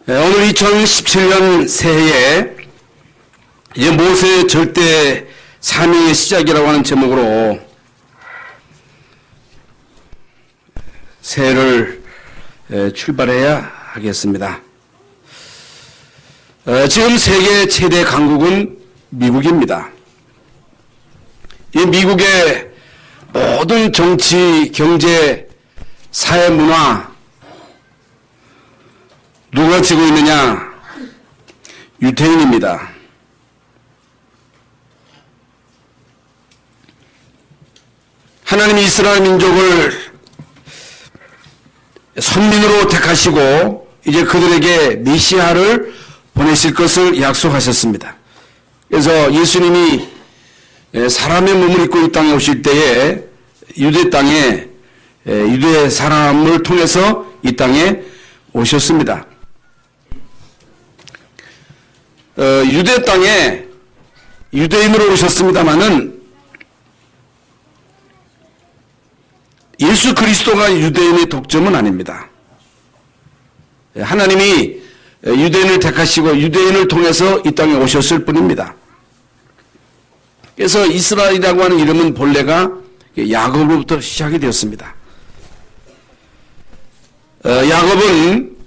오늘 2017년 새해에 이제 모세의 절대 사명의 시작이라고 하는 제목으로 새해를 출발해야 하겠습니다. 지금 세계 최대 강국은 미국입니다. 이 미국의 모든 정치, 경제, 사회, 문화 누가 지고 있느냐? 유태인입니다. 하나님이 이스라엘 민족을 선민으로 택하시고 이제 그들에게 메시아를 보내실 것을 약속하셨습니다. 그래서 예수님이 사람의 몸을 입고 이 땅에 오실 때에 유대 땅에 유대 사람을 통해서 이 땅에 오셨습니다. 유대 땅에 유대인으로 오셨습니다마는 예수 그리스도가 유대인의 독점은 아닙니다. 하나님이 유대인을 택하시고 유대인을 통해서 이 땅에 오셨을 뿐입니다. 그래서 이스라엘이라고 하는 이름은 본래가 야곱으로부터 시작이 되었습니다. 야곱은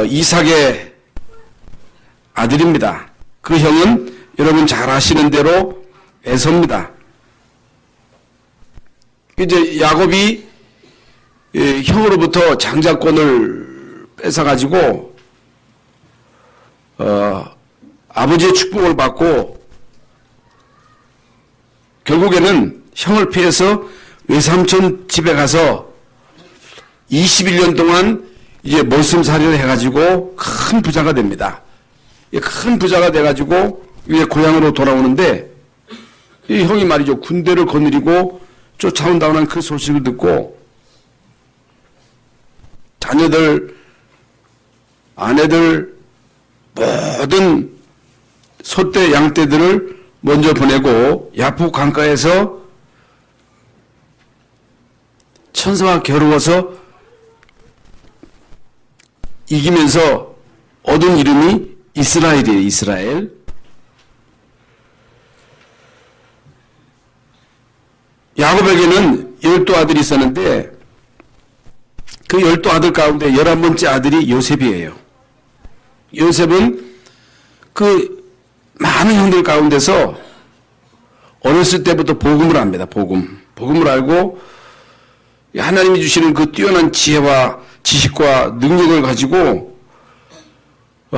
이삭의 아들입니다. 그 형은 여러분 잘 아시는 대로 에서입니다. 이제 야곱이 형으로부터 장자권을 뺏어가지고 아버지의 축복을 받고 결국에는 형을 피해서 외삼촌 집에 가서 21년 동안 이제 머슴살이를 해가지고 큰 부자가 됩니다. 큰 부자가 돼가지고 이제 고향으로 돌아오는데 이 형이 말이죠. 군대를 거느리고 쫓아온다고 하는 그 소식을 듣고 자녀들, 아내들, 모든 소떼, 양떼들을 먼저 보내고 야프 강가에서 천사와 겨루어서 이기면서 얻은 이름이 이스라엘이에요. 이스라엘. 야곱에게는 12아들이 있었는데 그 12아들 가운데 11번째 아들이 요셉이에요. 요셉은 그 많은 형들 가운데서 어렸을 때부터 복음을 압니다. 복음을 알고 하나님이 주시는 그 뛰어난 지혜와 지식과 능력을 가지고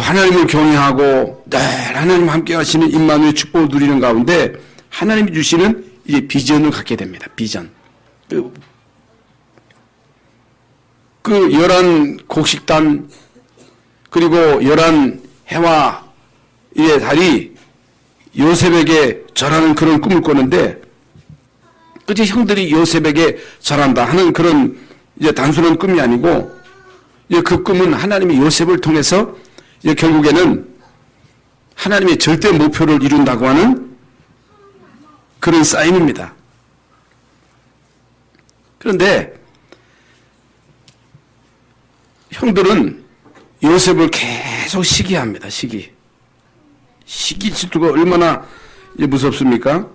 하나님을 경외하고 늘 하나님 함께 하시는 임마누엘 축복을 누리는 가운데 하나님이 주시는 이제 비전을 갖게 됩니다. 비전. 그 11곡식단 그리고 11해와 의 달이 요셉에게 절하는 그런 꿈을 꿨는데 그치 형들이 요셉에게 절한다 하는 그런 이제 단순한 꿈이 아니고 이제 그 꿈은 하나님이 요셉을 통해서 이제 결국에는 하나님의 절대 목표를 이룬다고 하는 그런 사인입니다. 그런데 형들은 요셉을 계속 시기합니다. 시기 질투가 얼마나 무섭습니까?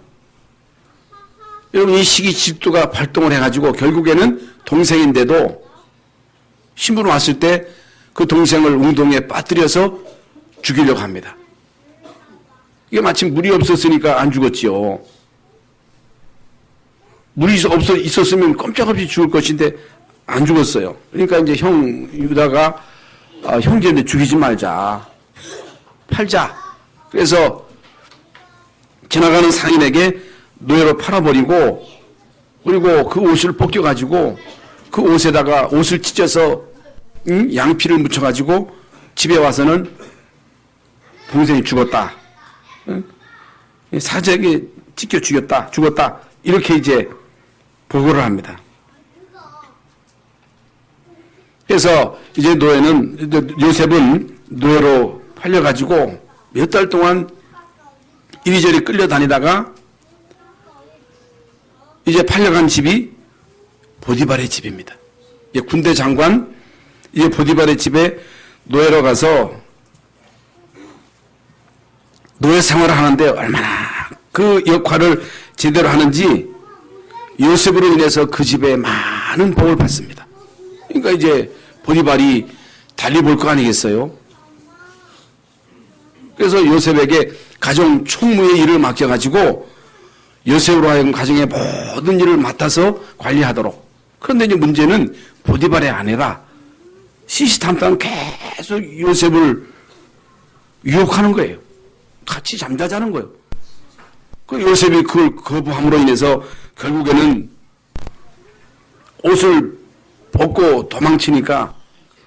여러분 이 시기 질투가 발동을 해가지고 결국에는 동생인데도 신분 왔을 때 그 동생을 웅덩이에 빠뜨려서 죽이려고 합니다. 이게 마침 물이 없었으니까 안 죽었지요. 물이 있었으면 꼼짝없이 죽을 것인데 안 죽었어요. 그러니까 이제 형 유다가 형제인데 죽이지 말자. 팔자. 그래서 지나가는 상인에게 노예로 팔아버리고 그리고 그 옷을 벗겨가지고 그 옷에다가 옷을 찢어서 양피를 묻혀가지고 집에 와서는 동생이 죽었다. 사자에게 찢겨 죽었다. 이렇게 이제 보고를 합니다. 그래서 이제 요셉은 노예로 팔려가지고 몇 달 동안 이리저리 끌려다니다가 이제 팔려간 집이 보디발의 집입니다. 군대 장관 이제 보디발의 집에 노예로 가서 노예 생활을 하는데 얼마나 그 역할을 제대로 하는지 요셉으로 인해서 그 집에 많은 복을 받습니다. 그러니까 이제 보디발이 달리 볼 거 아니겠어요? 그래서 요셉에게 가정 총무의 일을 맡겨가지고 요셉으로 하여금 가정의 모든 일을 맡아서 관리하도록. 그런데 이제 문제는 보디발의 아내라 시시탐탐 계속 요셉을 유혹하는 거예요. 같이 잠자자는 거예요. 그 요셉이 그걸 거부함으로 인해서 결국에는 옷을 벗고 도망치니까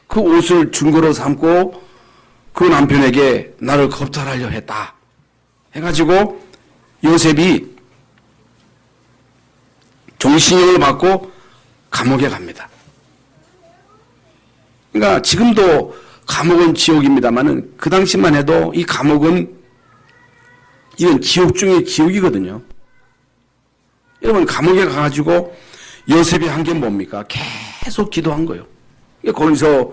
그 옷을 증거로 삼고 그 남편에게 나를 겁탈하려 했다 해가지고 요셉이 종신형을 받고 감옥에 갑니다. 그러니까 지금도 감옥은 지옥입니다만은 그 당시만 해도 이 감옥은 이건 지옥 중의 지옥이거든요. 여러분 감옥에 가가지고 요셉이 한 게 뭡니까? 계속 기도한 거예요. 거기서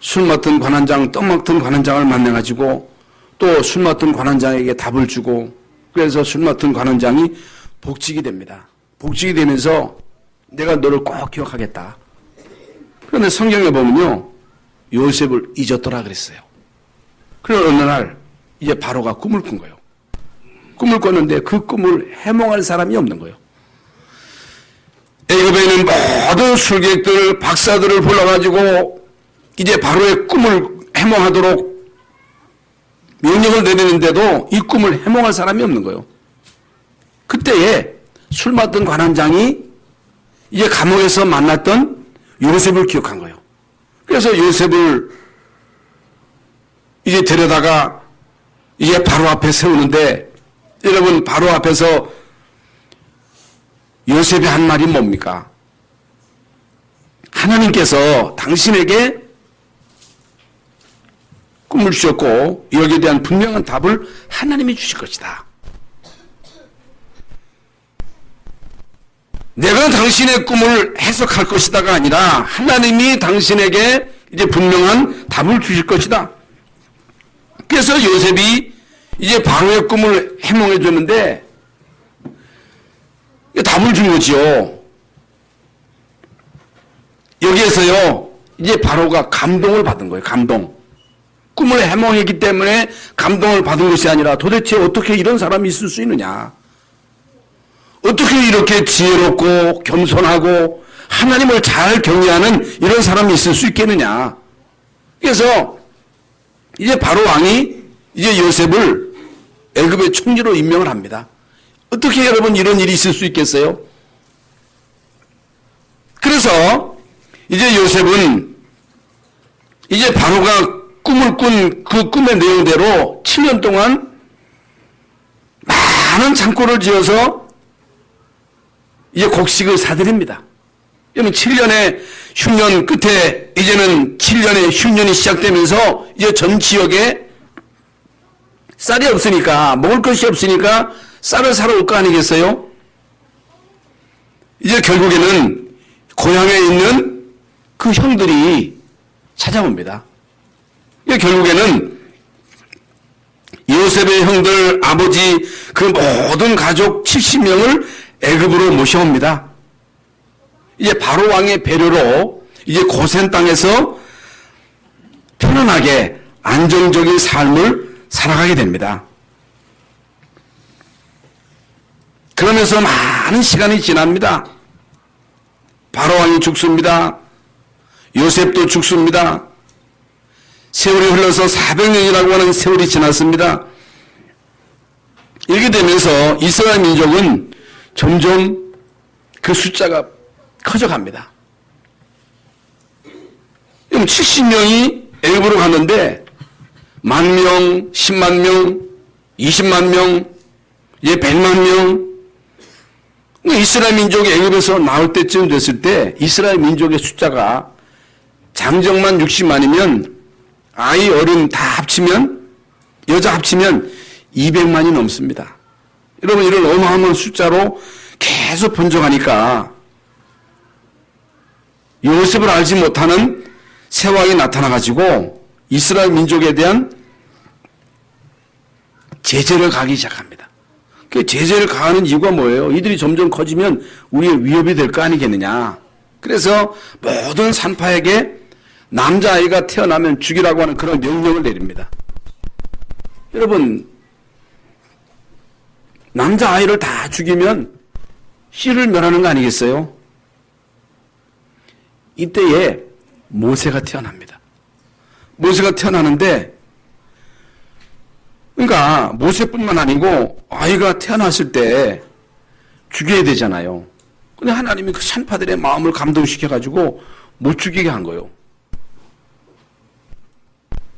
술 맡은 관원장, 떡 맡은 관원장을 만나가지고 또 술 맡은 관원장에게 답을 주고 그래서 술 맡은 관원장이 복직이 됩니다. 복직이 되면서 내가 너를 꼭 기억하겠다. 그런데 성경에 보면요. 요셉을 잊었더라 그랬어요. 그래서 어느 날 이제 바로가 꿈을 꾼 거예요. 꿈을 꿨는데 그 꿈을 해몽할 사람이 없는 거예요. 애굽에 있는 모든 술객들, 박사들을 불러가지고 이제 바로의 꿈을 해몽하도록 명령을 내리는데도 이 꿈을 해몽할 사람이 없는 거예요. 그때에 술 맡던 관원장이 이제 감옥에서 만났던 요셉을 기억한 거예요. 그래서 요셉을 이제 데려다가 이제 바로 앞에 세우는데 여러분 바로 앞에서 요셉이 한 말이 뭡니까? 하나님께서 당신에게 꿈을 주셨고 여기에 대한 분명한 답을 하나님이 주실 것이다. 내가 당신의 꿈을 해석할 것이다가 아니라 하나님이 당신에게 이제 분명한 답을 주실 것이다. 그래서 요셉이 이제 바로의 꿈을 해몽해 줬는데 답을 준 거지요. 여기에서요 이제 바로가 감동을 받은 거예요. 감동. 꿈을 해몽했기 때문에 감동을 받은 것이 아니라 도대체 어떻게 이런 사람이 있을 수 있느냐. 어떻게 이렇게 지혜롭고 겸손하고 하나님을 잘 경외하는 이런 사람이 있을 수 있겠느냐. 그래서 이제 바로 왕이 이제 요셉을 애굽의 총리로 임명을 합니다. 어떻게 여러분 이런 일이 있을 수 있겠어요? 그래서 이제 요셉은 이제 바로가 꿈을 꾼 그 꿈의 내용대로 7년 동안 많은 창고를 지어서 이제 곡식을 사들입니다. 여러분 7년의 흉년 끝에 이제는 7년의 흉년이 시작되면서 이제 전 지역에 쌀이 없으니까 먹을 것이 없으니까 쌀을 사러 올 거 아니겠어요? 이제 결국에는 고향에 있는 그 형들이 찾아옵니다. 이제 결국에는 요셉의 형들 아버지 그 모든 가족 70명을 애굽으로 모셔옵니다. 이제 바로 왕의 배려로 이제 고센 땅에서 편안하게 안정적인 삶을 살아가게 됩니다. 그러면서 많은 시간이 지납니다. 바로 왕이 죽습니다. 요셉도 죽습니다. 세월이 흘러서 400년이라고 하는 세월이 지났습니다. 이렇게 되면서 이스라엘 민족은 점점 그 숫자가 커져갑니다. 70명이 애굽으로 갔는데 10,000명, 10만 명, 20만 명, 이제 100만 명. 이스라엘 민족이 애굽에서 나올 때쯤 됐을 때 이스라엘 민족의 숫자가 장정만 60만이면 아이 어른 다 합치면 여자 합치면 200만이 넘습니다. 여러분 이런 어마어마한 숫자로 계속 번져가니까 요셉을 알지 못하는 세왕이 나타나가지고 이스라엘 민족에 대한 제재를 가하기 시작합니다. 그 제재를 가하는 이유가 뭐예요? 이들이 점점 커지면 우리의 위협이 될 거 아니겠느냐. 그래서 모든 산파에게 남자아이가 태어나면 죽이라고 하는 그런 명령을 내립니다. 여러분, 남자아이를 다 죽이면 씨를 멸하는 거 아니겠어요? 이때에 모세가 태어납니다. 모세가 태어나는데, 그러니까 모세뿐만 아니고 아이가 태어났을 때 죽여야 되잖아요. 근데 하나님이 그 산파들의 마음을 감동시켜가지고 못 죽이게 한 거예요.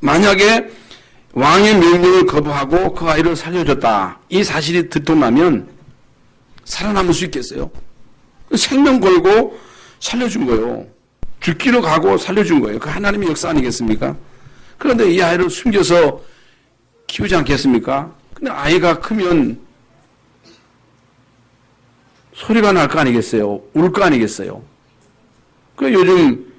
만약에 왕의 명령을 거부하고 그 아이를 살려줬다, 이 사실이 들통나면 살아남을 수 있겠어요? 생명 걸고 살려준 거예요. 죽기로 가고 살려준 거예요. 그 하나님의 역사 아니겠습니까? 그런데 이 아이를 숨겨서 키우지 않겠습니까? 근데 아이가 크면 소리가 날 거 아니겠어요? 울 거 아니겠어요? 그 요즘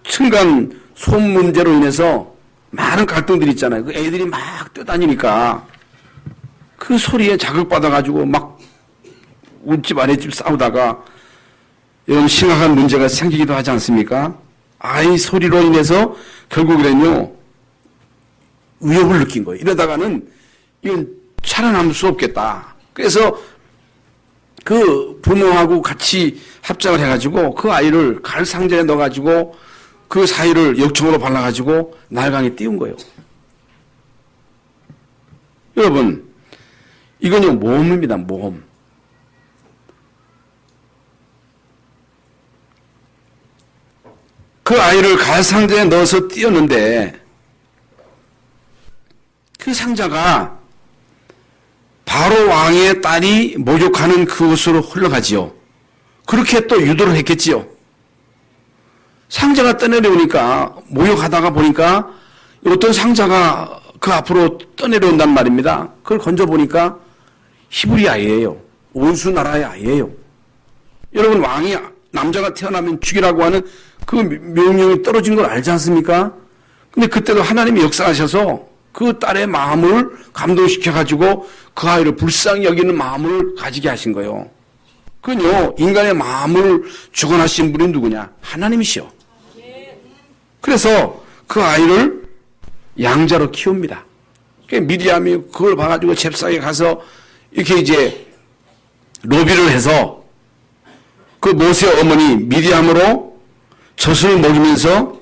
층간 소음 문제로 인해서 많은 갈등들이 있잖아요. 그 애들이 막 뛰어다니니까 그 소리에 자극받아가지고 막 웃집 아랫집 싸우다가 이런 심각한 문제가 생기기도 하지 않습니까? 아이 소리로 인해서 결국에는요, 위협을 느낀 거예요. 이러다가는 이건 살아남을 수 없겠다. 그래서 그 부모하고 같이 합작을 해가지고 그 아이를 갈 상자에 넣어가지고 그 사이를 역청으로 발라가지고 날강에 띄운 거예요. 여러분, 이건요, 모험입니다, 모험. 그 아이를 갈 상자에 넣어서 띄웠는데 그 상자가 바로 왕의 딸이 목욕하는 그곳으로 흘러가지요. 그렇게 또 유도를 했겠지요. 상자가 떠내려오니까, 목욕하다가 보니까 어떤 상자가 그 앞으로 떠내려온단 말입니다. 그걸 건져보니까 히브리 아이예요. 온수 나라의 아이예요. 여러분, 왕이 남자가 태어나면 죽이라고 하는 그 명령이 떨어진 걸 알지 않습니까? 근데 그때도 하나님이 역사하셔서 그 딸의 마음을 감동시켜가지고 그 아이를 불쌍히 여기는 마음을 가지게 하신 거예요. 그건요, 인간의 마음을 주관하신 분이 누구냐? 하나님이시요. 그래서 그 아이를 양자로 키웁니다. 미디암이 그걸 봐가지고 잽싸게 가서 이렇게 이제 로비를 해서 그 모세 어머니 미디암으로 젖을 먹이면서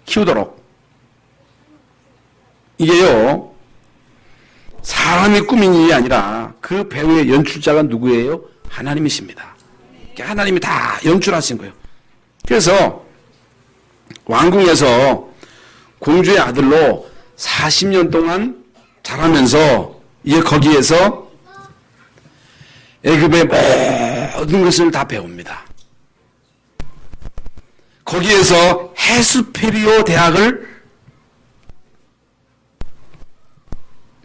키우도록. 이게요, 사람이 꾸민 일이 아니라 그 배우의 연출자가 누구예요? 하나님이십니다. 하나님이 다 연출하신 거예요. 그래서 왕궁에서 공주의 아들로 40년 동안 자라면서 이제 거기에서 애굽의 모든 것을 다 배웁니다. 거기에서 헤스페리오 대학을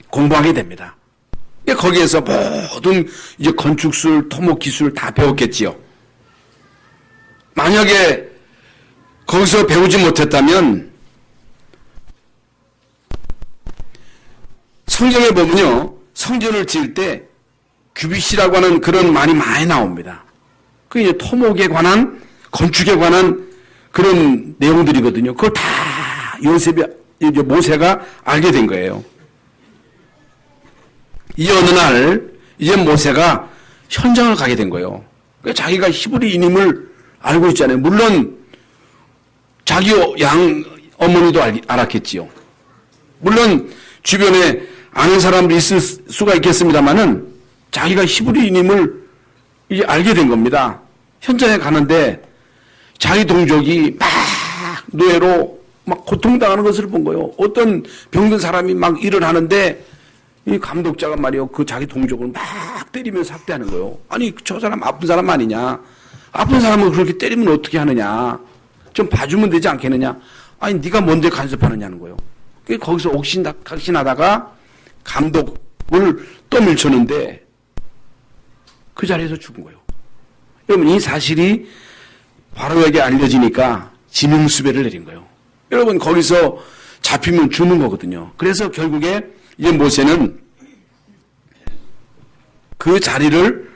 공부하게 됩니다. 거기에서 모든 이제 건축술, 토목기술 다 배웠겠지요. 만약에 거기서 배우지 못했다면 성경에 보면요, 성전을 지을 때 규빗이라고 하는 그런 말이 많이 나옵니다. 그게 이제 토목에 관한, 건축에 관한 그런 내용들이거든요. 그걸 다 요셉이, 이제 모세가 알게 된 거예요. 이 어느 날 이제 모세가 현장을 가게 된 거예요. 자기가 히브리인임을 알고 있잖아요. 물론 자기 양 어머니도 알았겠지요. 물론 주변에 아는 사람도 있을 수가 있겠습니다만은 자기가 히브리인임을 이제 알게 된 겁니다. 현장에 가는데 자기 동족이 막 노예로 막 고통당하는 것을 본 거예요. 어떤 병든 사람이 막 일을 하는데 이 감독자가 말이요, 그 자기 동족을 막 때리면서 학대하는 거예요. 아니, 저 사람 아픈 사람 아니냐? 아픈 사람을 그렇게 때리면 어떻게 하느냐? 좀 봐주면 되지 않겠느냐? 아니, 네가 뭔데 간섭하느냐는 거예요. 거기서 옥신각신하다가 감독을 또 밀쳤는데 그 자리에서 죽은 거예요. 여러분, 이 사실이 바로에게 알려지니까 지명수배를 내린 거예요. 여러분 거기서 잡히면 죽는 거거든요. 그래서 결국에 이제 모세는 그 자리를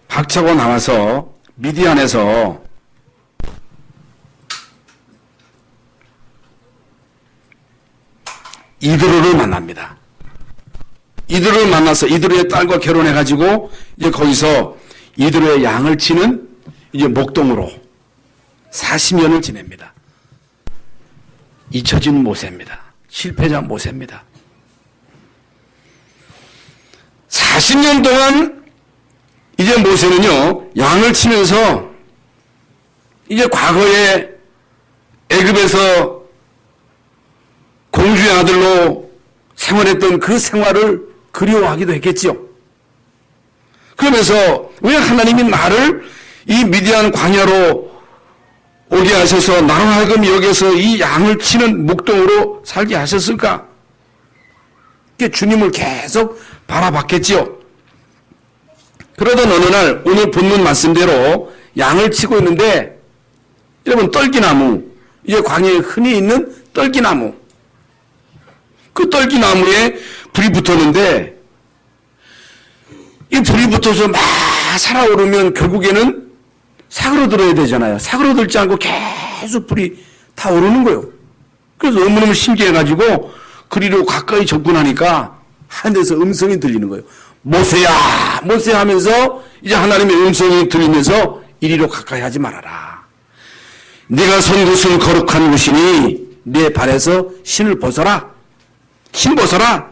박차고 나와서 미디안에서 이드로를 만납니다. 이드로를 만나서 이드로의 딸과 결혼해가지고 이제 거기서 이드로의 양을 치는 이제 목동으로 40년을 지냅니다. 잊혀진 모세입니다. 실패자 모세입니다. 40년 동안 이제 모세는요, 양을 치면서 이제 과거에 애굽에서 공주의 아들로 생활했던 그 생활을 그리워하기도 했겠지요. 그러면서 왜 하나님이 나를 이 미디안 광야로 오게 하셔서 나로 하여금 여기서 이 양을 치는 목동으로 살게 하셨을까? 주님을 계속 바라봤겠지요. 그러던 어느 날 오늘 본문 말씀대로 양을 치고 있는데 여러분 떨기나무, 이제 광야에 흔히 있는 떨기나무, 그 떨기나무에 불이 붙었는데 이 불이 붙어서 막 살아오르면 결국에는 사그러들어야 되잖아요. 사그러들지 않고 계속 불이 타오르는 거예요. 그래서 너무너무 신기해가지고 그리로 가까이 접근하니까 하늘에서 음성이 들리는 거예요. 모세야, 모세야 하면서 이제 하나님의 음성이 들리면서 이리로 가까이 하지 말아라. 네가 선 곳은 거룩한 곳이니 네 발에서 신을 벗어라. 신 벗어라.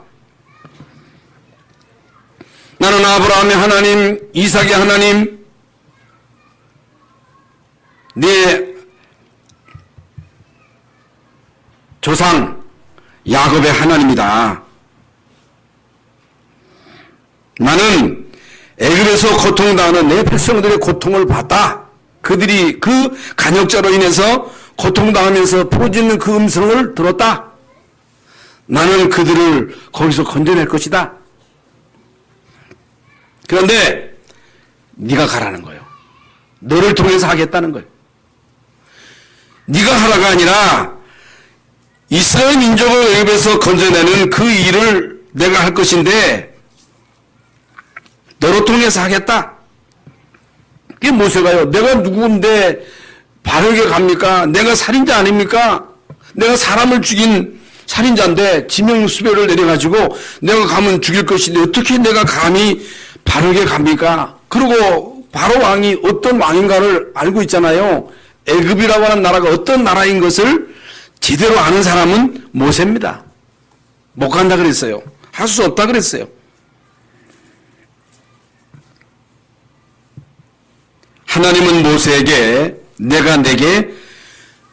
나는 아브라함의 하나님, 이삭의 하나님, 네 조상 야곱의 하나님이다. 나는 애굽에서 고통당하는 내 백성들의 고통을 봤다. 그들이 그 간역자로 인해서 고통당하면서 부르짖는 그 음성을 들었다. 나는 그들을 거기서 건져낼 것이다. 그런데 네가 가라는 거예요. 너를 통해서 하겠다는 거예요. 네가 하라가 아니라 이스라엘 민족을 애굽에서 건져내는 그 일을 내가 할 것인데 너로 통해서 하겠다. 그게 모세가요. 내가 누구인데 바르게 갑니까? 내가 살인자 아닙니까? 내가 사람을 죽인 살인자인데 지명수배를 내려가지고 내가 가면 죽일 것인데 어떻게 내가 감히 바르게 갑니까? 그리고 바로 왕이 어떤 왕인가를 알고 있잖아요. 애굽이라고 하는 나라가 어떤 나라인 것을 제대로 아는 사람은 모세입니다. 못 간다 그랬어요. 할 수 없다 그랬어요. 하나님은 모세에게 내가 내게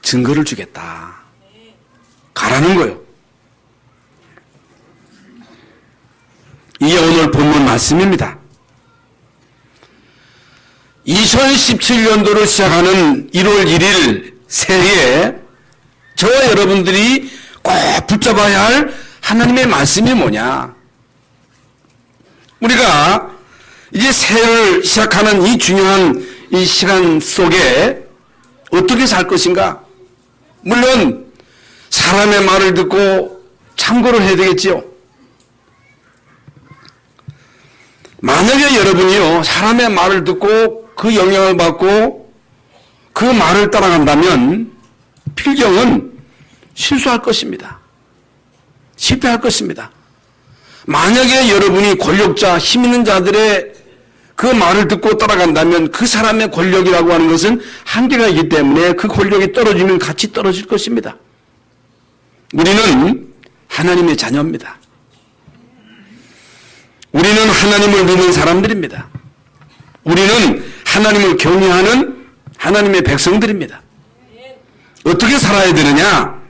증거를 주겠다. 가라는 거예요. 이게 오늘 본문 말씀입니다. 2017년도를 시작하는 1월 1일 새해에 저와 여러분들이 꼭 붙잡아야 할 하나님의 말씀이 뭐냐? 우리가 이제 새해를 시작하는 이 중요한 이 시간 속에 어떻게 살 것인가? 물론 사람의 말을 듣고 참고를 해야 되겠지요. 만약에 여러분이요 사람의 말을 듣고 그 영향을 받고 그 말을 따라간다면 필경은 실수할 것입니다. 실패할 것입니다. 만약에 여러분이 권력자, 힘 있는 자들의 그 말을 듣고 따라간다면 그 사람의 권력이라고 하는 것은 한계가 있기 때문에 그 권력이 떨어지면 같이 떨어질 것입니다. 우리는 하나님의 자녀입니다. 우리는 하나님을 믿는 사람들입니다. 우리는 하나님을 경외하는 하나님의 백성들입니다. 어떻게 살아야 되느냐?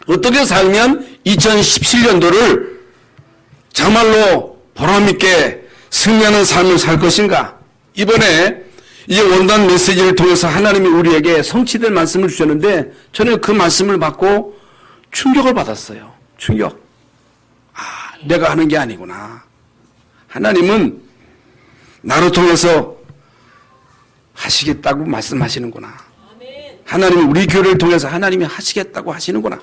어떻게 살면 2017년도를 정말로 보람있게 승리하는 삶을 살 것인가? 이번에 이제 원단 메시지를 통해서 하나님이 우리에게 성취될 말씀을 주셨는데 저는 그 말씀을 받고 충격을 받았어요. 충격. 내가 하는 게 아니구나. 하나님은 나를 통해서 하시겠다고 말씀하시는구나. 하나님이 우리 교회를 통해서 하나님이 하시겠다고 하시는구나.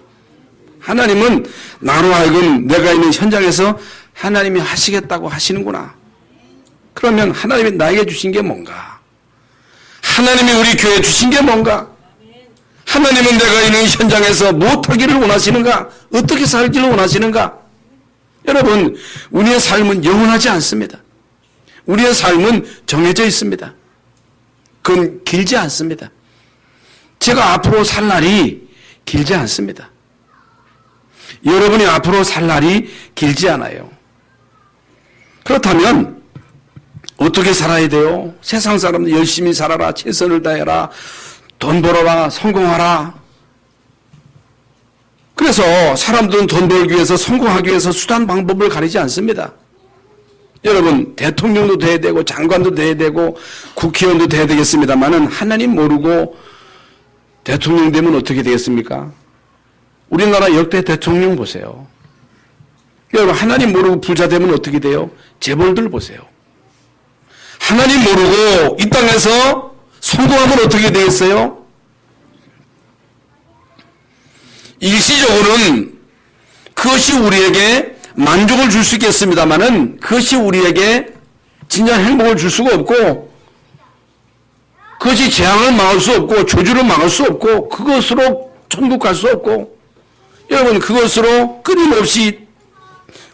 하나님은 나로 하여금 내가 있는 현장에서 하나님이 하시겠다고 하시는구나. 그러면 하나님이 나에게 주신 게 뭔가? 하나님이 우리 교회에 주신 게 뭔가? 하나님은 내가 있는 현장에서 무엇하기를 원하시는가? 어떻게 살기를 원하시는가? 여러분, 우리의 삶은 영원하지 않습니다. 우리의 삶은 정해져 있습니다. 그건 길지 않습니다. 제가 앞으로 살 날이 길지 않습니다. 여러분이 앞으로 살 날이 길지 않아요. 그렇다면 어떻게 살아야 돼요? 세상 사람들 열심히 살아라, 최선을 다해라, 돈 벌어라, 성공하라. 그래서 사람들은 돈 벌기 위해서, 성공하기 위해서 수단 방법을 가리지 않습니다. 여러분, 대통령도 돼야 되고 장관도 돼야 되고 국회의원도 돼야 되겠습니다만은 하나님 모르고 대통령 되면 어떻게 되겠습니까? 우리나라 역대 대통령 보세요. 여러분, 하나님 모르고 부자 되면 어떻게 돼요? 재벌들 보세요. 하나님 모르고 이 땅에서 성공하면 어떻게 되겠어요? 일시적으로는 그것이 우리에게 만족을 줄 수 있겠습니다만은 그것이 우리에게 진정한 행복을 줄 수가 없고, 그것이 재앙을 막을 수 없고 저주를 막을 수 없고 그것으로 천국 갈 수 없고, 여러분, 그것으로 끊임없이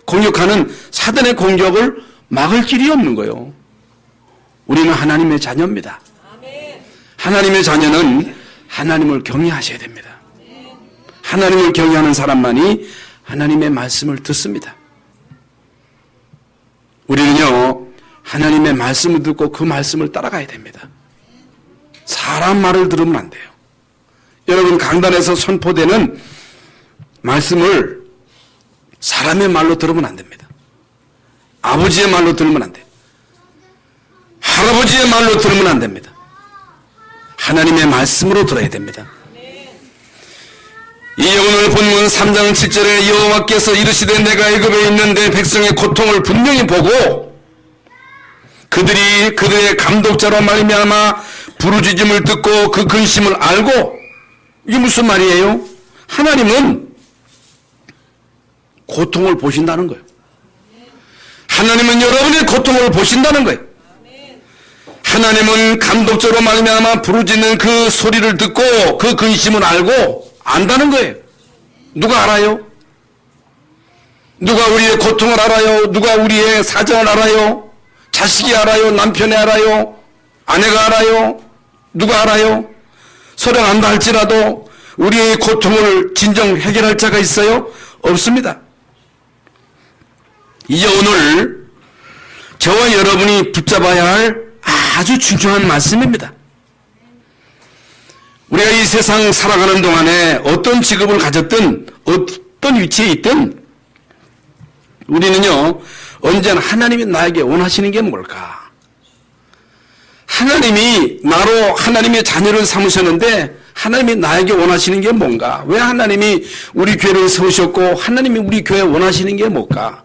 공격하는 사단의 공격을 막을 길이 없는 거예요. 우리는 하나님의 자녀입니다. 하나님의 자녀는 하나님을 경외하셔야 됩니다. 하나님을 경외하는 사람만이 하나님의 말씀을 듣습니다. 우리는요, 하나님의 말씀을 듣고 그 말씀을 따라가야 됩니다. 사람 말을 들으면 안 돼요. 여러분, 강단에서 선포되는 말씀을 사람의 말로 들으면 안 됩니다. 아버지의 말로 들으면 안 돼요. 할아버지의 말로 들으면 안 됩니다. 하나님의 말씀으로 들어야 됩니다. 이 오늘 본문 3장 7절에 여호와께서 이르시되 내가 애굽에 있는데 백성의 고통을 분명히 보고 그들이 그들의 감독자로 말미암아 부르짖음을 듣고 그 근심을 알고, 이게 무슨 말이에요? 하나님은 고통을 보신다는 거예요. 하나님은 여러분의 고통을 보신다는 거예요. 하나님은 감독자로 말미암아 부르짖는 그 소리를 듣고 그 근심을 알고 안다는 거예요. 누가 알아요? 누가 우리의 고통을 알아요? 누가 우리의 사정을 알아요? 자식이 알아요? 남편이 알아요? 아내가 알아요? 누가 알아요? 서로 안다 할지라도 우리의 고통을 진정 해결할 자가 있어요? 없습니다. 이제 오늘 저와 여러분이 붙잡아야 할 아주 중요한 말씀입니다. 우리가 이 세상 살아가는 동안에 어떤 직업을 가졌든 어떤 위치에 있든 우리는요, 언제나 하나님이 나에게 원하시는 게 뭘까? 하나님이 나로 하나님의 자녀를 삼으셨는데 하나님이 나에게 원하시는 게 뭔가? 왜 하나님이 우리 교회를 세우셨고 하나님이 우리 교회에 원하시는 게 뭘까?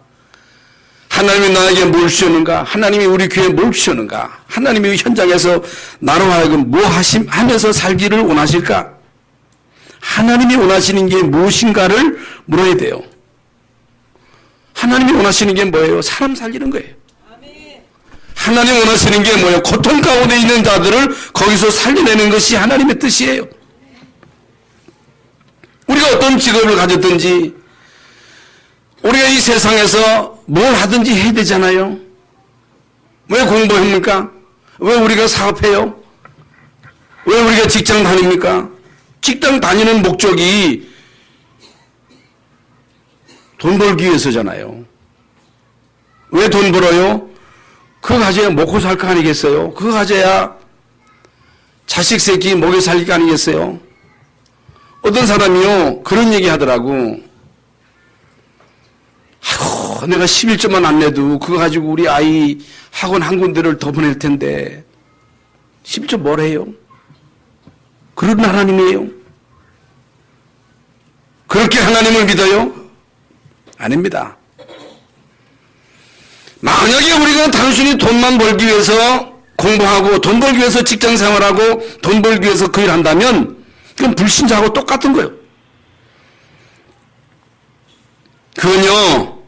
하나님이 나에게 뭘 주셨는가? 하나님이 우리 교회에 뭘 주셨는가? 하나님이 현장에서 나로 하여금 뭐 하면서 살기를 원하실까? 하나님이 원하시는 게 무엇인가를 물어야 돼요. 하나님이 원하시는 게 뭐예요? 사람 살리는 거예요. 하나님이 원하시는 게 뭐예요? 고통 가운데 있는 자들을 거기서 살려내는 것이 하나님의 뜻이에요. 우리가 어떤 직업을 가졌든지 우리가 이 세상에서 뭘 하든지 해야 되잖아요. 왜 공부합니까? 왜 우리가 사업해요? 왜 우리가 직장 다닙니까? 직장 다니는 목적이 돈 벌기 위해서잖아요. 왜 돈 벌어요? 그거 가져야 먹고 살 거 아니겠어요? 그거 가져야 자식 새끼 먹여 살릴 거 아니겠어요? 어떤 사람이요, 그런 얘기 하더라고. 아이고, 내가 11조만 안 내도 그거 가지고 우리 아이 학원 한 군데를 더 보낼 텐데 11조 뭘 해요? 그런 하나님이에요? 그렇게 하나님을 믿어요? 아닙니다. 만약에 우리가 단순히 돈만 벌기 위해서 공부하고 돈 벌기 위해서 직장 생활하고 돈 벌기 위해서 그 일 한다면 그건 불신자하고 똑같은 거예요. 그건요,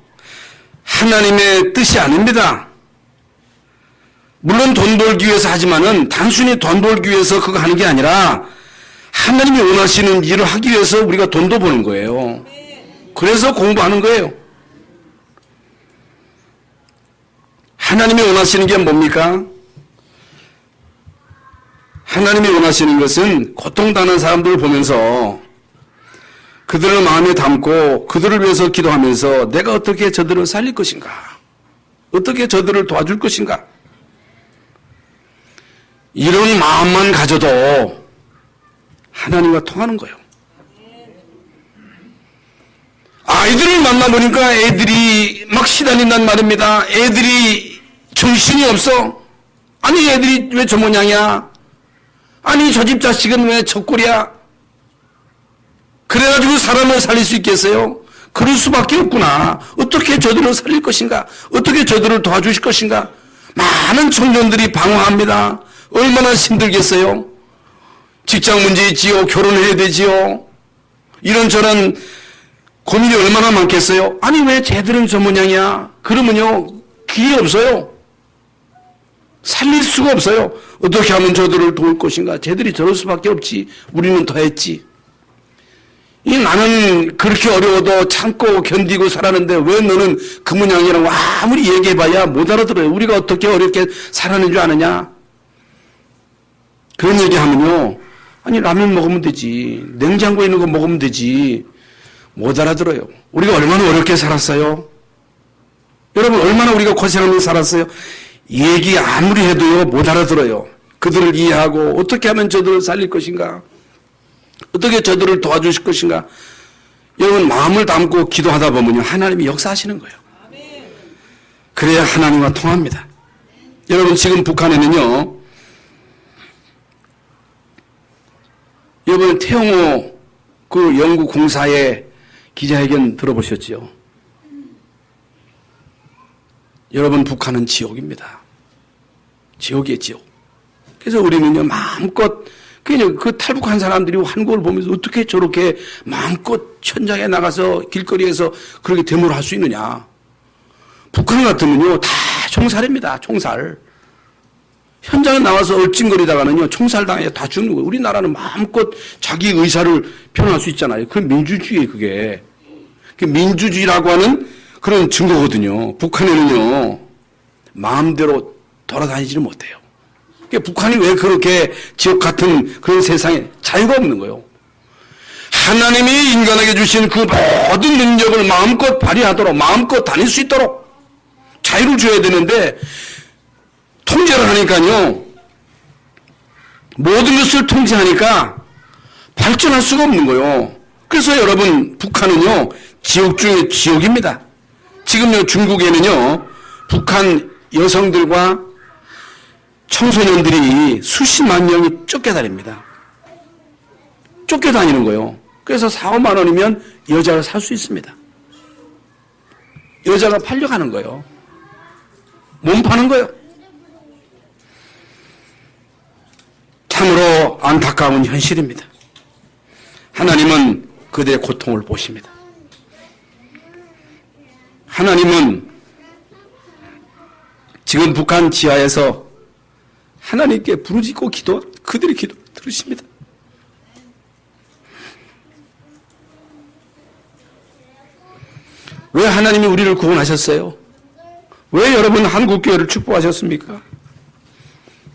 하나님의 뜻이 아닙니다. 물론 돈 벌기 위해서 하지만은 단순히 돈 벌기 위해서 그거 하는 게 아니라 하나님이 원하시는 일을 하기 위해서 우리가 돈도 버는 거예요. 그래서 공부하는 거예요. 하나님이 원하시는 게 뭡니까? 하나님이 원하시는 것은 고통당하는 사람들을 보면서 그들을 마음에 담고 그들을 위해서 기도하면서 내가 어떻게 저들을 살릴 것인가? 어떻게 저들을 도와줄 것인가? 이런 마음만 가져도 하나님과 통하는 거예요. 아이들을 만나보니까 애들이 막 시달린단 말입니다. 애들이 정신이 없어. 아니 애들이 왜 저 모양이야? 아니 저 집 자식은 왜 저 꼴이야? 그래가지고 사람을 살릴 수 있겠어요? 그럴 수밖에 없구나. 어떻게 저들을 살릴 것인가? 어떻게 저들을 도와주실 것인가? 많은 청년들이 방황합니다. 얼마나 힘들겠어요? 직장 문제 있지요. 결혼해야 되지요. 이런저런 고민이 얼마나 많겠어요? 아니 왜 쟤들은 저 모양이야? 그러면요 길이 없어요. 살릴 수가 없어요. 어떻게 하면 저들을 도울 것인가? 쟤들이 저럴 수밖에 없지. 우리는 더 했지. 나는 그렇게 어려워도 참고 견디고 살았는데 왜 너는 그 모양이라고 아무리 얘기해봐야 못 알아들어요. 우리가 어떻게 어렵게 살았는 줄 아느냐? 그런 얘기하면요. 아니 라면 먹으면 되지. 냉장고에 있는 거 먹으면 되지. 못 알아들어요. 우리가 얼마나 어렵게 살았어요? 여러분 얼마나 우리가 고생하면서 살았어요? 얘기 아무리 해도요 못 알아들어요. 그들을 이해하고 어떻게 하면 저들을 살릴 것인가? 어떻게 저들을 도와주실 것인가? 여러분 마음을 담고 기도하다 보면요 하나님이 역사하시는 거예요. 그래야 하나님과 통합니다. 여러분 지금 북한에는요 이번에 태영호 그 영국 공사의 기자회견 들어보셨지요? 여러분 북한은 지옥입니다. 지옥이에요 지옥. 그래서 우리는요 마음껏 그냥 그 탈북한 사람들이 한국을 보면서 어떻게 저렇게 마음껏 현장에 나가서 길거리에서 그렇게 데모를 할 수 있느냐. 북한 같으면요 다 총살입니다. 총살. 현장에 나와서 얼찡거리다가는요 총살당해 다 죽는 거예요. 우리나라는 마음껏 자기 의사를 표현할 수 있잖아요. 그건 민주주의예요. 그게 민주주의라고 하는 그런 증거거든요. 북한에는요 마음대로 돌아다니지를 못해요. 북한이 왜 그렇게 지옥 같은 그런 세상에 자유가 없는 거예요. 하나님이 인간에게 주신 그 모든 능력을 마음껏 발휘하도록 마음껏 다닐 수 있도록 자유를 줘야 되는데 통제를 하니까요 모든 것을 통제하니까 발전할 수가 없는 거예요. 그래서 여러분 북한은요 지옥 중에 지옥입니다. 지금요 중국에는요 북한 여성들과 청소년들이 수십만 명이 쫓겨다닙니다. 쫓겨다니는 거예요. 그래서 4, 5만 원이면 여자가 살 수 있습니다. 여자가 팔려가는 거예요. 몸 파는 거예요. 참으로 안타까운 현실입니다. 하나님은 그들의 고통을 보십니다. 하나님은 지금 북한 지하에서 하나님께 부르짖고 그들의 기도를 들으십니다. 왜 하나님이 우리를 구원하셨어요? 왜 여러분 한국교회를 축복하셨습니까?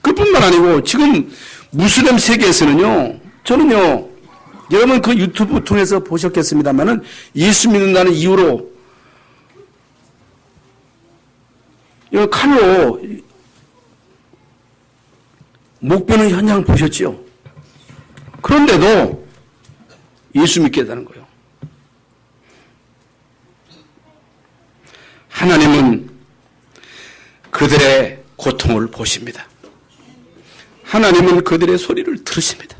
그뿐만 아니고 지금 무슬림 세계에서는요, 저는요, 여러분 그 유튜브 통해서 보셨겠습니다만은 예수 믿는다는 이유로 이 칼로 목 베는 현장을 보셨죠? 그런데도 예수 믿겠다는 거예요. 하나님은 그들의 고통을 보십니다. 하나님은 그들의 소리를 들으십니다.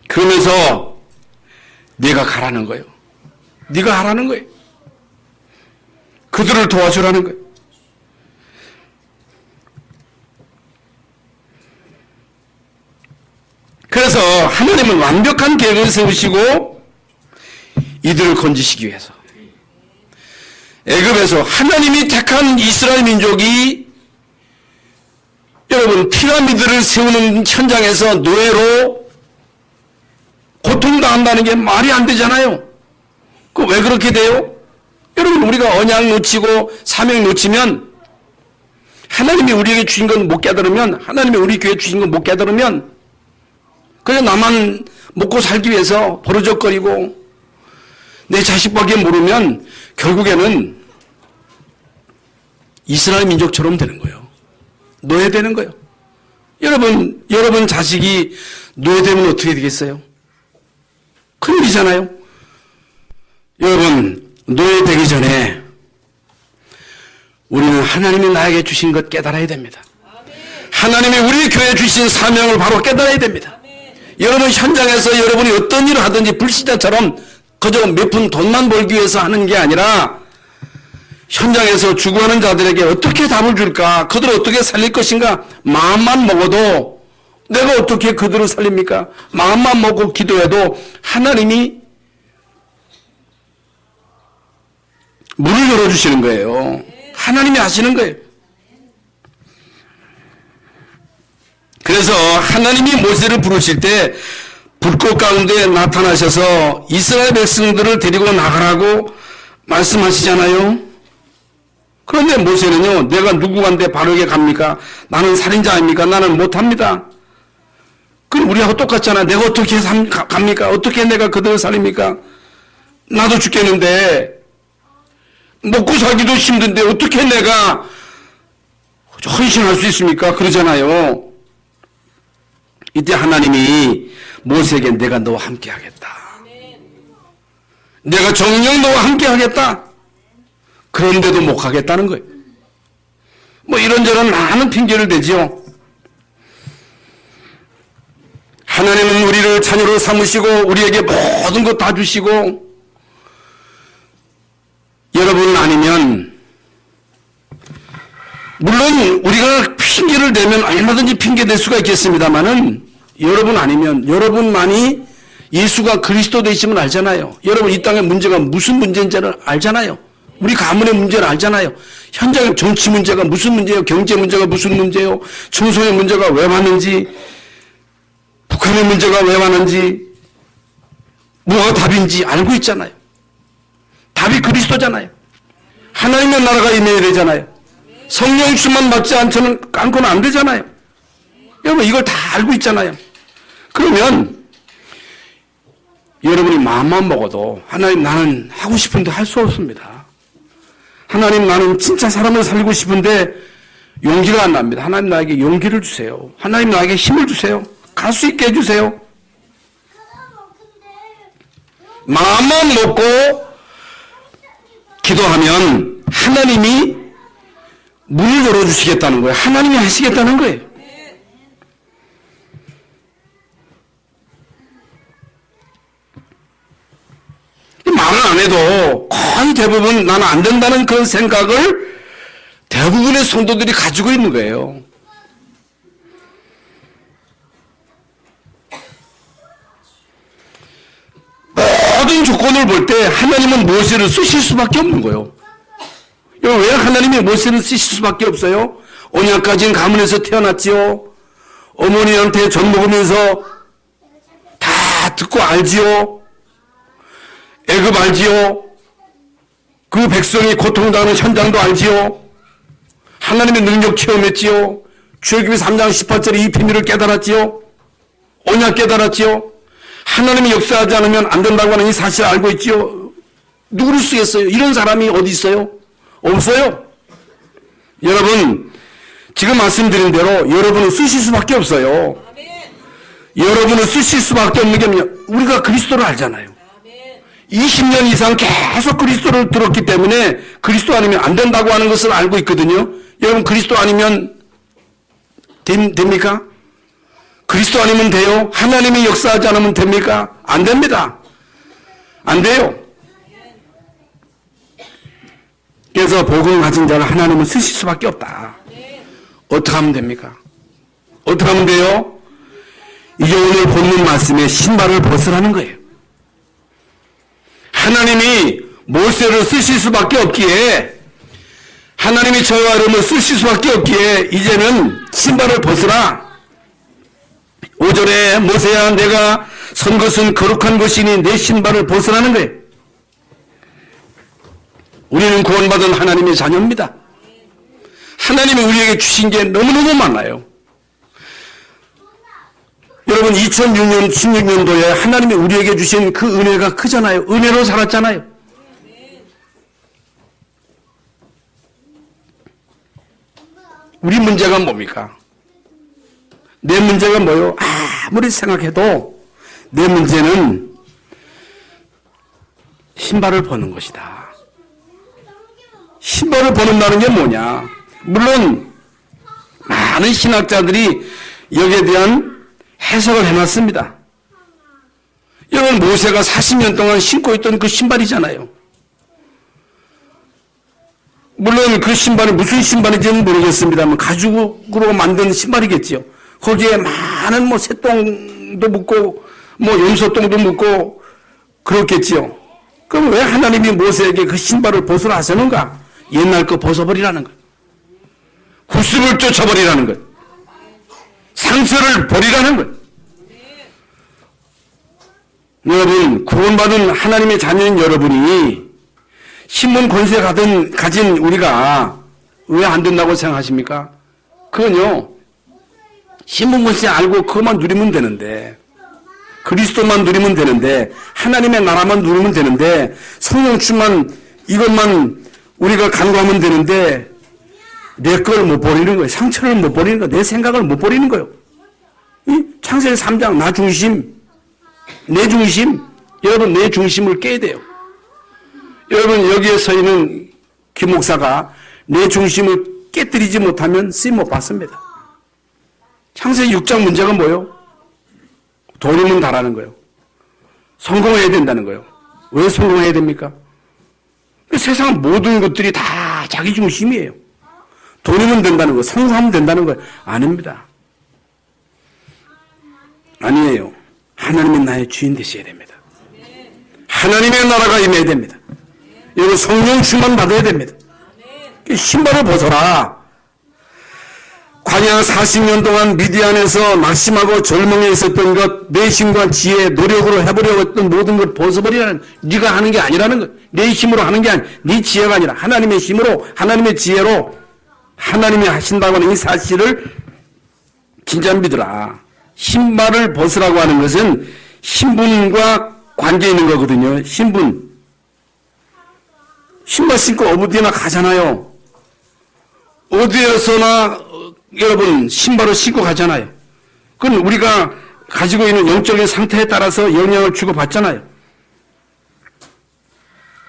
그러면서 네가 가라는 거예요. 네가 하라는 거예요. 그들을 도와주라는 거예요. 그래서 하나님은 완벽한 계획을 세우시고 이들을 건지시기 위해서 애굽에서 하나님이 택한 이스라엘 민족이 여러분 피라미드를 세우는 현장에서 노예로 고통당한다는 게 말이 안 되잖아요. 그 왜 그렇게 돼요? 여러분 우리가 언약 놓치고 사명 놓치면 하나님이 우리에게 주신 건 못 깨달으면 하나님이 우리 교회에 주신 건 못 깨달으면 그냥 나만 먹고 살기 위해서 버르적거리고 내 자식밖에 모르면 결국에는 이스라엘 민족처럼 되는 거예요. 노예되는 거예요. 여러분 자식이 노예되면 어떻게 되겠어요? 큰일이잖아요. 여러분 노예되기 전에 우리는 하나님이 나에게 주신 것 깨달아야 됩니다. 하나님이 우리 교회에 주신 사명을 바로 깨달아야 됩니다. 여러분 현장에서 여러분이 어떤 일을 하든지 불신자처럼 그저 몇 푼 돈만 벌기 위해서 하는 게 아니라 현장에서 죽어가는 자들에게 어떻게 답을 줄까? 그들을 어떻게 살릴 것인가? 마음만 먹어도 내가 어떻게 그들을 살립니까? 마음만 먹고 기도해도 하나님이 문을 열어주시는 거예요. 하나님이 하시는 거예요. 그래서 하나님이 모세를 부르실 때 불꽃 가운데 나타나셔서 이스라엘 백성들을 데리고 나가라고 말씀하시잖아요. 그런데 모세는요, 내가 누구한테 바르게 갑니까? 나는 살인자 아닙니까? 나는 못합니다. 그럼 우리하고 똑같잖아. 내가 어떻게 갑니까? 어떻게 내가 그들을 살립니까? 나도 죽겠는데 먹고 살기도 힘든데 어떻게 내가 헌신할 수 있습니까? 그러잖아요. 이때 하나님이 모세에게 내가 너와 함께 하겠다. 내가 정녕 너와 함께 하겠다. 그런데도 못 가겠다는 거예요. 뭐 이런저런 많은 핑계를 대죠. 하나님은 우리를 자녀로 삼으시고 우리에게 모든 것 다 주시고 여러분 아니면 물론 우리가 핑계를 대면 얼마든지 핑계 댈 수가 있겠습니다만은 여러분 아니면 여러분만이 예수가 그리스도 되심을 알잖아요. 여러분 이 땅의 문제가 무슨 문제인지를 알잖아요. 우리 가문의 문제를 알잖아요. 현장의 정치 문제가 무슨 문제예요? 경제 문제가 무슨 문제예요? 청소년 문제가 왜 왔는지 북한의 문제가 왜 왔는지 뭐가 답인지 알고 있잖아요. 답이 그리스도잖아요. 하나님의 나라가 임해야 되잖아요. 성령 충만 받지 않고는 안 되잖아요. 여러분 이걸 다 알고 있잖아요. 그러면 여러분이 마음만 먹어도 하나님 나는 하고 싶은데 할 수 없습니다. 하나님 나는 진짜 사람을 살리고 싶은데 용기가 안 납니다. 하나님 나에게 용기를 주세요. 하나님 나에게 힘을 주세요. 갈 수 있게 해주세요. 마음만 먹고 기도하면 하나님이 문을 열어주시겠다는 거예요. 하나님이 하시겠다는 거예요. 말을 안 해도 거의 대부분 나는 안 된다는 그런 생각을 대부분의 성도들이 가지고 있는 거예요. 모든 조건을 볼 때 하나님은 모세를 쓰실 수밖에 없는 거예요. 왜 하나님이 모세를 쓰실 수밖에 없어요? 언약까지는 가문에서 태어났지요. 어머니한테 젖 먹으면서 다 듣고 알지요. 애굽 알지요. 그 백성이 고통당하는 현장도 알지요. 하나님의 능력 체험했지요. 출애굽기 3장 18절에 이 비밀을 깨달았지요. 언약 깨달았지요. 하나님이 역사하지 않으면 안 된다고 하는 이 사실을 알고 있지요. 누구를 쓰겠어요? 이런 사람이 어디 있어요? 없어요. 여러분 지금 말씀드린 대로 여러분을 쓰실 수밖에 없어요. 여러분을 쓰실 수밖에 없는 게 뭐냐? 우리가 그리스도를 알잖아요. 20년 이상 계속 그리스도를 들었기 때문에 그리스도 아니면 안 된다고 하는 것을 알고 있거든요. 여러분 그리스도 아니면 됩니까? 그리스도 아니면 돼요? 하나님이 역사하지 않으면 됩니까? 안 됩니다. 안 돼요. 그래서 복음 가진 자를 하나님은 쓰실 수밖에 없다. 어떻게 하면 됩니까? 어떻게 하면 돼요? 이게 오늘 본문 말씀에 신발을 벗으라는 거예요. 하나님이 모세를 쓰실 수밖에 없기에, 하나님이 저와 여러분을 쓰실 수밖에 없기에 이제는 신발을 벗으라. 5절에 모세야 내가 선 것은 거룩한 것이니 내 신발을 벗으라는 거예요. 우리는 구원받은 하나님의 자녀입니다. 하나님이 우리에게 주신 게 너무너무 많아요. 여러분 2006년 16년도에 하나님이 우리에게 주신 그 은혜가 크잖아요. 은혜로 살았잖아요. 우리 문제가 뭡니까? 내 문제가 뭐요? 아무리 생각해도 내 문제는 신발을 벗는 것이다. 신발을 벗는다는 게 뭐냐? 물론 많은 신학자들이 여기에 대한 해석을 해놨습니다. 여러분 모세가 40년 동안 신고 있던 그 신발이잖아요. 물론 그 신발이 무슨 신발인지는 모르겠습니다만 가죽으로 만든 신발이겠지요. 거기에 많은 뭐 새똥도 묻고 뭐 염소똥도 묻고 그렇겠지요. 그럼 왜 하나님이 모세에게 그 신발을 벗으라 하시는가? 옛날 거 벗어버리라는 것. 구습을 쫓아버리라는 것. 상처를 버리라는 것. 여러분 구원받은 하나님의 자녀인 여러분이 신분 권세 가진 우리가 왜 안 된다고 생각하십니까? 그건요 신분 권세 알고 그것만 누리면 되는데, 그리스도만 누리면 되는데, 하나님의 나라만 누리면 되는데, 성령 충만 이것만 우리가 간구하면 되는데 내 걸 못 버리는 거예요. 상처를 못 버리는 거예요. 내 생각을 못 버리는 거예요. 이 창세기 3장 나 중심, 내 중심, 여러분 내 중심을 깨야 돼요. 여러분 여기에 서 있는 김 목사가 내 중심을 깨뜨리지 못하면 쓰임 못 받습니다. 창세기 6장 문제가 뭐예요? 돈이면 다라는 거예요. 성공해야 된다는 거예요. 왜 성공해야 됩니까? 세상 모든 것들이 다 자기 중심이에요. 돈이면 된다는 거, 성공하면 된다는 거 아닙니다. 아니에요. 하나님의 나의 주인 되셔야 됩니다. 하나님의 나라가 임해야 됩니다. 여러분 성령 충만 받아야 됩니다. 신발을 벗어라. 광야 40년 동안 미디안에서 낙심하고 절망해 있었던 것, 내 힘과 지혜, 노력으로 해보려고 했던 모든 걸 벗어버리라는, 네가 하는 게 아니라는 것, 내 힘으로 하는 게 아니, 네 지혜가 아니라 하나님의 힘으로, 하나님의 지혜로 하나님이 하신다고 하는 이 사실을 진짜 믿으라. 신발을 벗으라고 하는 것은 신분과 관계 있는 거거든요. 신분. 신발 신고 어디나 가잖아요. 어디에서나 여러분 신발을 신고 가잖아요. 그건 우리가 가지고 있는 영적인 상태에 따라서 영향을 주고 받잖아요.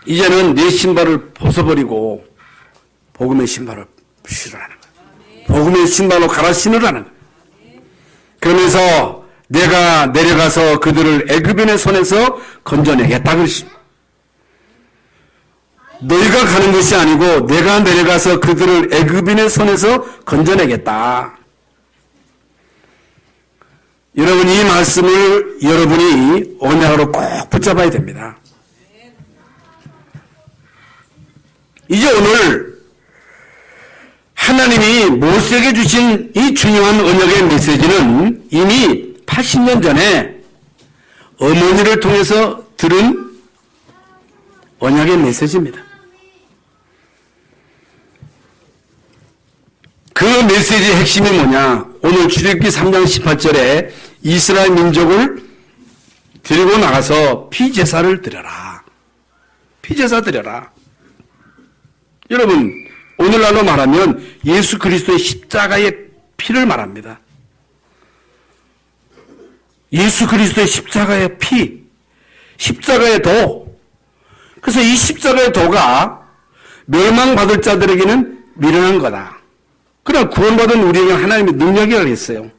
이제는 내 신발을 벗어버리고 복음의 신발을 신으라는 거예요. 복음의 신발로 갈아 신으라는 거예요. 그러면서 내가 내려가서 그들을 애굽인의 손에서 건져내겠다 그러십니다. 너희가 가는 것이 아니고 내가 내려가서 그들을 애굽인의 손에서 건져내겠다. 여러분 이 말씀을 여러분이 언약으로 꼭 붙잡아야 됩니다. 이제 오늘 하나님이 모세에게 주신 이 중요한 언약의 메시지는 이미 80년 전에 어머니를 통해서 들은 언약의 메시지입니다. 그 메시지의 핵심이 뭐냐? 오늘 출애굽기 3장 18절에 이스라엘 민족을 데리고 나가서 피제사를 드려라. 피제사 드려라. 여러분 오늘날로 말하면 예수 그리스도의 십자가의 피를 말합니다. 예수 그리스도의 십자가의 피, 십자가의 도. 그래서 이 십자가의 도가 멸망받을 자들에게는 미련한 거다. 그러나 구원받은 우리에게는 하나님의 능력이라고 했어요.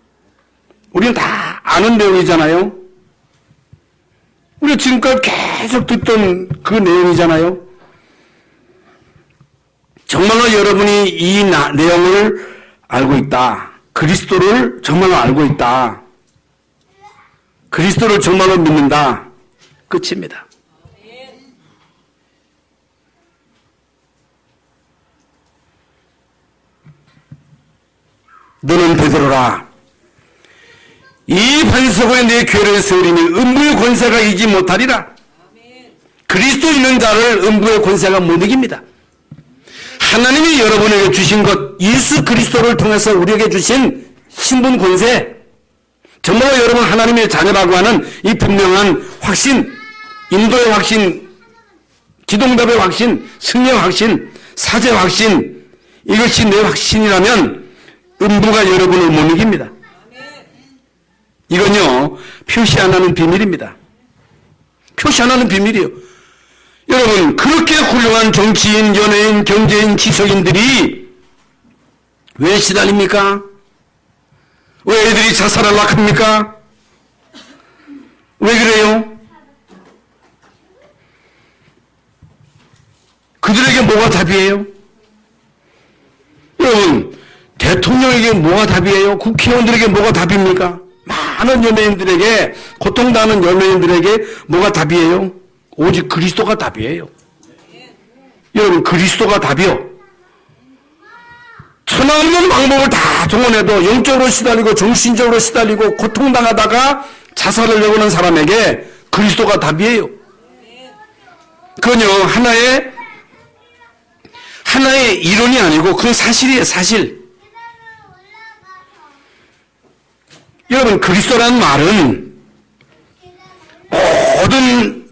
우리는 다 아는 내용이잖아요. 우리가 지금까지 계속 듣던 그 내용이잖아요. 정말로 여러분이 이 내용을 알고 있다. 그리스도를 정말로 알고 있다. 그리스도를 정말로 믿는다. 끝입니다. 너는 베드로라. 이 반석에 내 교회를 세우리니 음부의 권세가 이기지 못하리라. 그리스도 있는 자를 음부의 권세가 못 이깁니다. 하나님이 여러분에게 주신 것, 예수 그리스도를 통해서 우리에게 주신 신분 권세, 정말로 여러분 하나님의 자녀라고 하는 이 분명한 확신, 인도의 확신, 기동답의 확신, 승리의 확신, 사죄의 확신, 이것이 내 확신이라면 음부가 여러분을 못 이깁니다. 이건요, 표시 안 하는 비밀입니다. 표시 안 하는 비밀이에요. 여러분, 그렇게 훌륭한 정치인, 연예인, 경제인, 지식인들이 왜 시달립니까? 왜 애들이 자살하려고 합니까? 왜 그래요? 그들에게 뭐가 답이에요? 여러분, 대통령에게 뭐가 답이에요? 국회의원들에게 뭐가 답입니까? 많은 연예인들에게, 고통당하는 연예인들에게 뭐가 답이에요? 오직 그리스도가 답이에요. 여러분, 그리스도가 답이요. 천하없는 방법을 다 동원해도 영적으로 시달리고 정신적으로 시달리고 고통당하다가 자살을 하려는 사람에게 그리스도가 답이에요. 그건요, 하나의 이론이 아니고 그 사실이에요, 사실. 여러분, 그리스도라는 말은 모든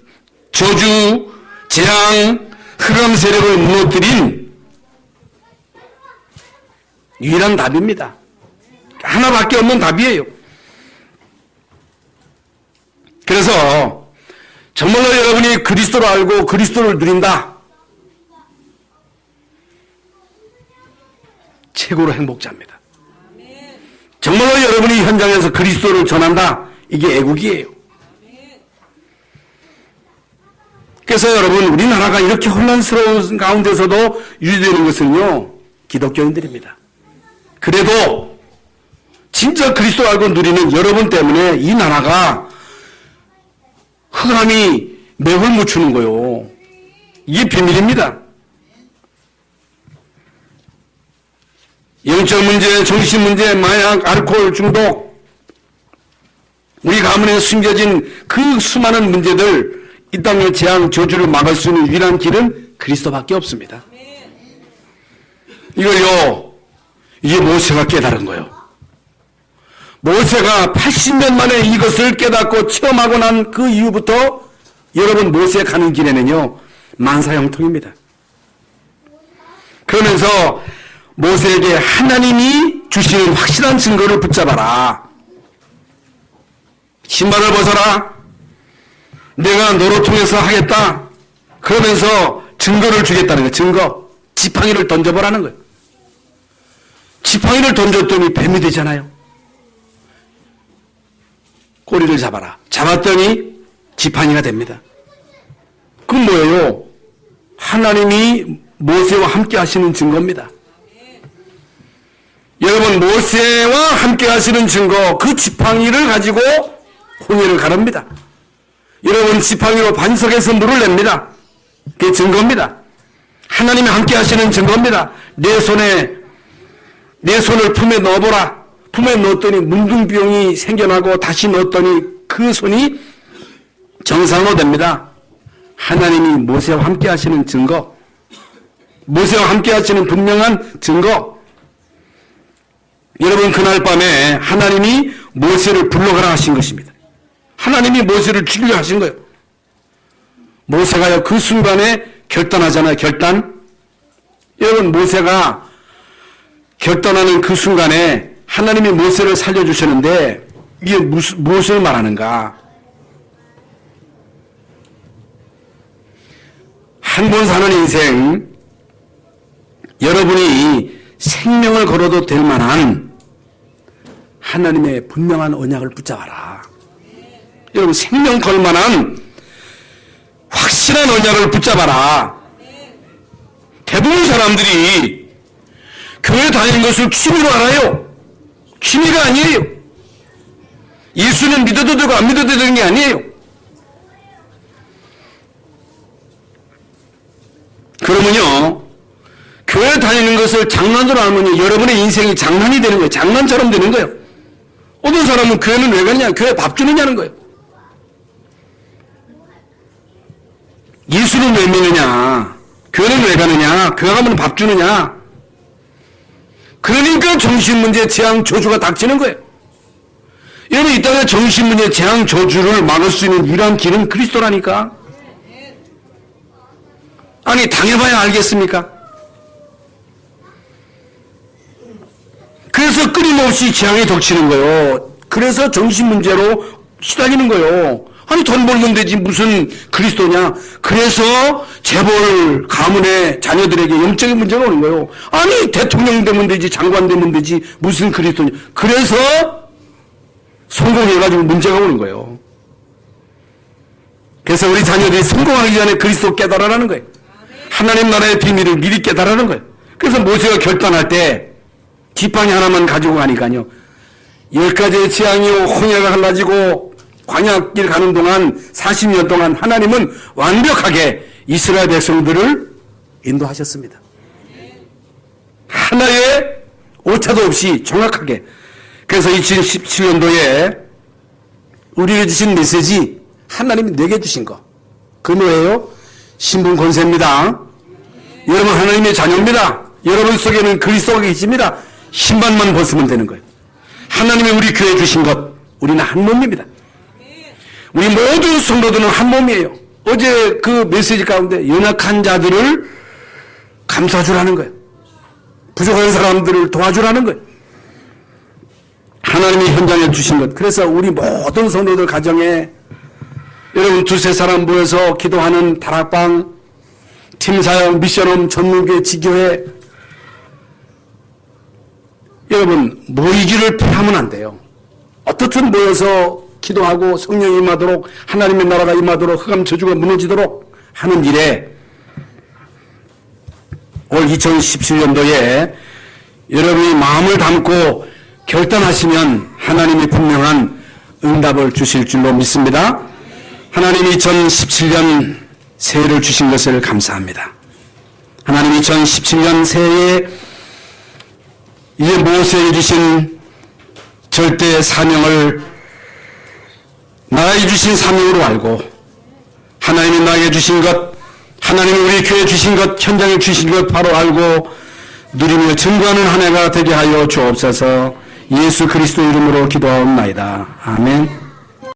저주, 재앙, 흑암 세력을 무너뜨린 유일한 답입니다. 하나밖에 없는 답이에요. 그래서 정말로 여러분이 그리스도를 알고 그리스도를 누린다. 최고로 행복자입니다. 정말로 여러분이 현장에서 그리스도를 전한다. 이게 애국이에요. 그래서 여러분, 우리나라가 이렇게 혼란스러운 가운데서도 유지되는 것은요, 기독교인들입니다. 그래도 진짜 그리스도 알고 누리는 여러분 때문에 이 나라가 흑암이 맥을 묻히는 거요. 이게 비밀입니다. 영적 문제, 정신 문제, 마약, 알코올 중독, 우리 가문에 숨겨진 그 수많은 문제들, 이 땅의 재앙, 저주를 막을 수 있는 유일한 길은 그리스도밖에 없습니다. 이걸요, 이게 모세가 깨달은 거예요. 모세가 80년 만에 이것을 깨닫고 체험하고 난 그 이후부터 여러분 모세 가는 길에는요, 만사형통입니다. 그러면서 모세에게 하나님이 주시는 확실한 증거를 붙잡아라. 신발을 벗어라. 내가 너로 통해서 하겠다. 그러면서 증거를 주겠다는 거예요. 증거. 지팡이를 던져보라는 거예요. 지팡이를 던졌더니 뱀이 되잖아요. 꼬리를 잡아라. 잡았더니 지팡이가 됩니다. 그건 뭐예요? 하나님이 모세와 함께 하시는 증거입니다. 여러분, 모세와 함께 하시는 증거, 그 지팡이를 가지고 홍해를 가릅니다. 여러분, 지팡이로 반석에서 물을 냅니다. 그게 증거입니다. 하나님이 함께 하시는 증거입니다. 내 손을 품에 넣어보라. 품에 넣었더니 문둥병이 생겨나고 다시 넣었더니 그 손이 정상으로 됩니다. 하나님이 모세와 함께 하시는 증거, 모세와 함께 하시는 분명한 증거. 여러분, 그날 밤에 하나님이 모세를 불러가라 하신 것입니다. 하나님이 모세를 죽이려 하신 거예요. 모세가요, 그 순간에 결단하잖아요, 결단. 여러분, 모세가 결단하는 그 순간에 하나님이 모세를 살려주셨는데 이게 무엇을 말하는가? 한 번 사는 인생, 여러분이 생명을 걸어도 될 만한 하나님의 분명한 언약을 붙잡아라. 여러분, 생명 걸 만한 확실한 언약을 붙잡아라. 대부분 사람들이 교회 다니는 것을 취미로 알아요. 취미가 아니에요. 예수는 믿어도 되고 안 믿어도 되는 게 아니에요. 그러면요, 교회 다니는 것을 장난으로 알면요, 여러분의 인생이 장난이 되는 거예요. 장난처럼 되는 거예요. 어떤 사람은 교회는 왜 가냐? 교회 밥 주느냐는 거예요. 예수는 왜 믿느냐? 교회는 왜 가느냐? 교회 가면 밥 주느냐? 그러니까 정신문제, 재앙, 저주가 닥치는 거예요. 여러분, 이 땅에 정신문제, 재앙, 저주를 막을 수 있는 유일한 길은 그리스도라니까. 아니, 당해봐야 알겠습니까? 그래서 끊임없이 재앙이 덮치는 거예요. 그래서 정신문제로 시달리는 거예요. 아니, 돈 벌면 되지 무슨 그리스도냐. 그래서 재벌 가문의 자녀들에게 영적인 문제가 오는 거예요. 아니, 대통령 되면 되지, 장관 되면 되지 무슨 그리스도냐. 그래서 성공해가지고 문제가 오는 거예요. 그래서 우리 자녀들이 성공하기 전에 그리스도 깨달아라는 거예요. 하나님 나라의 비밀을 미리 깨달아라는 거예요. 그래서 모세가 결단할 때 지팡이 하나만 가지고 가니까요, 10가지의 재앙이요 홍해가 갈라지고 광야길 가는 동안 40년 동안 하나님은 완벽하게 이스라엘 백성들을 인도하셨습니다. 하나의 오차도 없이 정확하게. 그래서 2017년도에 우리에게 주신 메시지, 하나님이 내게 주신 거, 그 뭐예요? 신분 권세입니다. 여러분 하나님의 자녀입니다. 여러분 속에는 그리스도가 계십니다. 신반만 벗으면 되는 거예요. 하나님이 우리 교회에 주신 것, 우리는 한 몸입니다. 우리 모든 성도들은 한 몸이에요. 어제 그 메시지 가운데 연약한 자들을 감싸주라는 거예요. 부족한 사람들을 도와주라는 거예요. 하나님이 현장에 주신 것. 그래서 우리 모든 성도들 가정에 여러분 두세 사람 모여서 기도하는 다락방, 팀사역, 미션홈, 전문교회, 지교회, 여러분 모이기를 피하면 안 돼요. 어떻든 모여서 기도하고 성령이 임하도록, 하나님의 나라가 임하도록, 흑암 저주가 무너지도록 하는 일에 올 2017년도에 여러분이 마음을 담고 결단하시면 하나님이 분명한 응답을 주실 줄로 믿습니다. 하나님이 2017년 새해를 주신 것을 감사합니다. 하나님 2017년 새해에 이제 모세에게 주신 절대 사명을 나에게 주신 사명으로 알고, 하나님이 나에게 주신 것, 하나님이 우리 교회에 주신 것, 현장에 주신 것 바로 알고 누리며 증거하는 한 해가 되게 하여 주옵소서. 예수 그리스도 이름으로 기도하옵나이다. 아멘.